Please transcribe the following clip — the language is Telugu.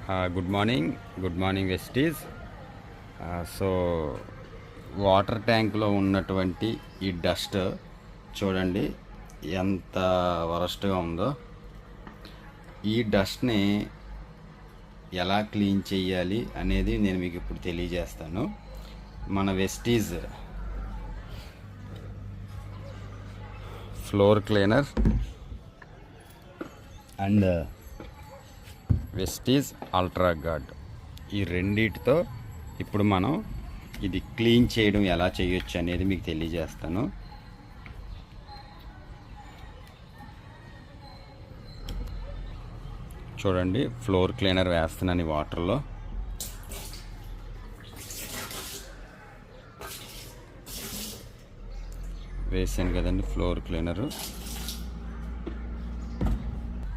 గుడ్ మార్నింగ్ వెస్టీస్. సో వాటర్ ట్యాంక్లో ఉన్నటువంటి ఈ డస్ట్ చూడండి ఎంత వరస్ట్గా ఉందో. ఈ డస్ట్ని ఎలా క్లీన్ చేయాలి అనేది నేను మీకు ఇప్పుడు తెలియజేస్తాను. మన Vestige floor cleaner and Vestige ultra guard, ఈ రెండిటితో ఇప్పుడు మనం ఇది క్లీన్ చేయడం ఎలా చేయొచ్చు అనేది మీకు తెలియజేస్తాను. చూడండి, ఫ్లోర్ క్లీనర్ వేస్తున్నాను ఈ వాటర్లో. వేసాను కదండి ఫ్లోర్ క్లీనరు.